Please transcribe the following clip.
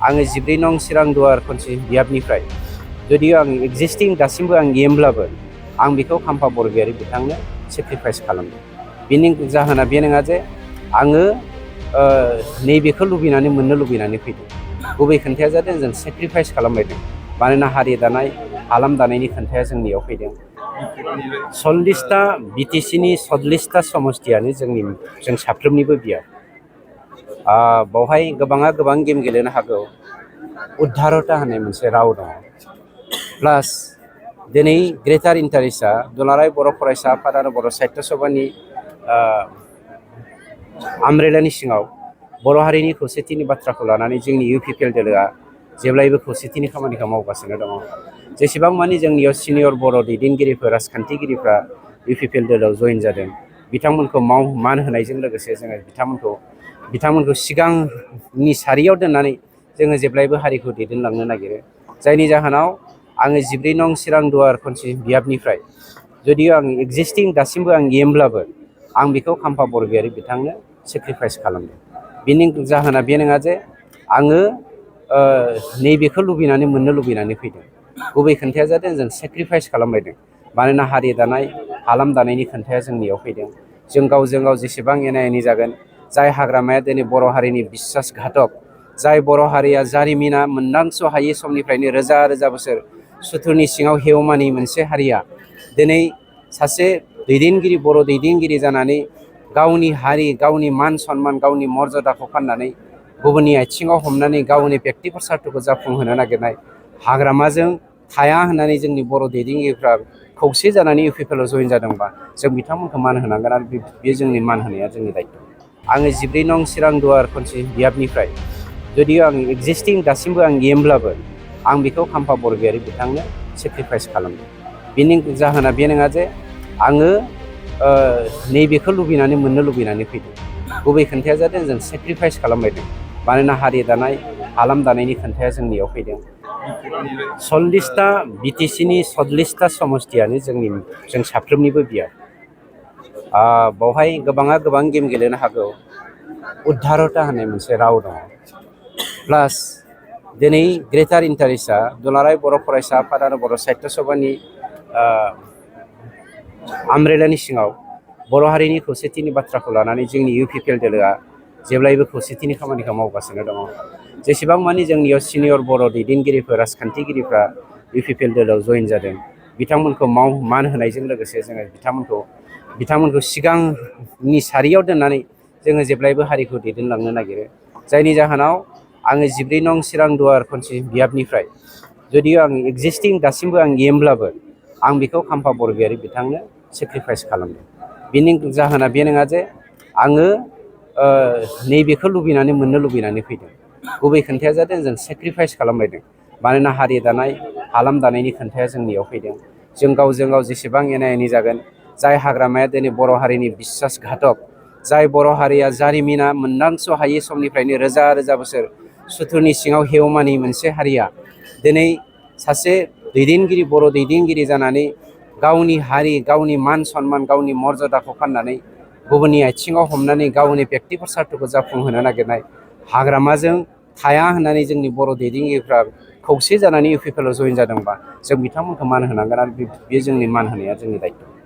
आङो 14 नं चिरां दुवार खनसि बियाबनिफ्राय जुदि आं एक्जिस्टिं दासिमबो आं गेमब्लाबो आं बेखौ खाम्फा बरगयारी बिथांनो सेक्रिफाइस खालामदों। बिनि जाहोना बे नङा जे आङो नैबेखौ लुबैनानै मोननो लुबैनानै फैदों। गुबै खोन्थाया जादों जों सेक्रिफाइस खालामबायदों। मानोना हारि दानाय हालाम दानायनि खोन्थाया जोंनियाव फैदों। 40टा बिटिसिनि 40टा समस्तियानो जों साफ्रोमनिबो बियाब। बावहाय गोबाङा गोबां गेम गेलेनो हागौ। उद्धारता होननाय मोनसे राव दङ। प्लास दिनै ग्रेटार इन्टारेस्टआ दुलाराय बर' फरायसा आफाद आरो बर' साहित्य सभानि आमब्रेलानि सिङाव बर' हारिनि खौसेथिनि बाथ्राखौ लानानै जोंनि UPPL दोलोआ जेब्लायबो खौसेथिनि खामानिखौ मावगासिनो दङ। जेसेबां मानि जोंनियाव सिनियर बर' दैदेनगिरिफोर राजखान्थिगिरिफ्रा UPPL दोलोआव जयेन जादों, बिथांमोनखौ मान होनायजों लोगोसे जोङो बिथांमोनखौ सिगांनि सारियाव दोननानै जोङो जेब्लायबो हारिखौ दैदेनलांनो नागिरो। जायनि जाहोनाव आङो 14 नं चिरां दुवार खनसि बियाबनिफ्राय जुदि आं एक्जिस्टिं दासिमबो आं गेमब्लाबो आं बेखौ खाम्फा बरगयारी बिथांनो सेक्रिफाइस खालामदों। बिनि जाहोना बे नङा जे आङो नैबेखौ लुबैनानै मोननो लुबैनानै फैदों। गुबै खोन्थाया जादों जों सेक्रिफाइस खालामबायदों। मानोना हारि दानाय हालाम दानायनि खोन्थाया जोंनियाव फैदों। जों गावजों गाव जेसेबां एना एनि जागोन, जाय हाग्रामाया दिनै बर' हारिनि बिश्वासघातक, जाय बर' हारिया जारिमिना मोनदांस' हायै समनिफ्रायनो रोजा रोजा बोसोर सुथुरनि सिङाव हेवमानि मोनसे हारिया दिनै सासे दैदेनगिरि बर' दैदेनगिरि जानानै गावनि हारि, गावनि मान सन्मान, गावनि मर्यादाखौ फाननानै गुबुननि आथिङाव हमनानै गावनि बेक्तिगत स्वार्थखौ जाफुंहोनो नागिरनाय हाग्रामाजों थाया होननानै जोंनि बर' दैदेनगिरिफ्रा खौसे जानानै UPPLआव जयेन जादोंबा जों बिथांमोनखौ मान होनांगोन आरो बे जोंनि मान होनाया जोंनि दायित्व। आङो 14 नं चिरां दुवार खनसि बियाबनिफ्राय जुदि आं एक्जिस्टिं दासिमबो आं गेमब्लाबो आं बेखौ खाम्फा बरगयारी बिथांनो सेक्रिफाइस खालामदों। बिनि जाहोना बे नङा जे आङो नैबेखौ लुबैनानै मोननो लुबैनानै फैदों। गुबै खोन्थाया जादों जों सेक्रिफाइस खालामबायदों। मानोना हारि दानाय हालाम दानायनि खोन्थाया जोंनियाव फैदों। 40टा बिटिसिनि 40टा समस्तियानो जों साफ्रोमनिबो बियाब। बावहाय गोबाङा गोबां गेम गेलेनो हागौ। उद्धारता होननाय मोनसे राव दङ। प्लास दिनै ग्रेटार इन्टारेस्टआ दुलाराय बर' फरायसा आफाद आरो बर' साहित्य सभानि आमब्रेलानि सिङाव बर' हारिनि खौसेथिनि बाथ्राखौ लानानै जोंनि UPPL दोलोआ जेब्लायबो खौसेथिनि खामानिखौ मावगासिनो दङ। जेसेबां मानि जोंनियाव सिनियर बर' दैदेनगिरिफोर राजखान्थिगिरिफ्रा UPPL दोलोआव जयेन जादों, बिथांमोनखौ मान होनायजों लोगोसे जोङो बिथांमोनखौ सिगांनि सारियाव दोननानै जोङो जेब्लायबो हारिखौ दैदेनलांनो नागिरो। जायनि जाहोनाव आङो 14 नं चिरां दुवार खनसि बियाबनिफ्राय जुदि आं एक्जिस्टिं दासिमबो आं गेमब्लाबो आं बेखौ खाम्फा बरगयारी बिथांनो सेक्रिफाइस खालामदों। बिनि जाहोना बे नङा जे आङो नैबेखौ लुबैनानै मोननो लुबैनानै फैदों। गुबै खोन्थाया जादों जों सेक्रिफाइस खालामबायदों। मानोना हारि दानाय हालाम दानायनि खोन्थाया जोंनियाव फैदों। जों गावजों गाव जेसेबां एना एनि जागोन, जाय हाग्रामाया दिनै बर' हारिनि बिश्वासघातक, जाय बर' हारिया जारिमिना मोनदांस' हायै समनिफ्रायनो रोजा रोजा बोसोर सुथुरनि सिङाव हेवमानि मोनसे हारिया दिनै सासे बर' दैदेनगिरि जानानै गावनि हारि, गावनि मान सन्मान, गावनि मर्यादाखौ फाननानै गुबुननि आथिङाव हमनानै गावनि बेक्तिगत स्वार्थखौ जाफुंहोनो नागिरनाय हाग्रामाजों थाया होननानै जोंनि बर' दैदेनगिरिफ्रा खौसे जानानै UPPLआव जयेन जादोंबा जों बिथांमोनखौ मान होनांगोन आरो बे जोंनि मान होनाया जोंनि दायित्व।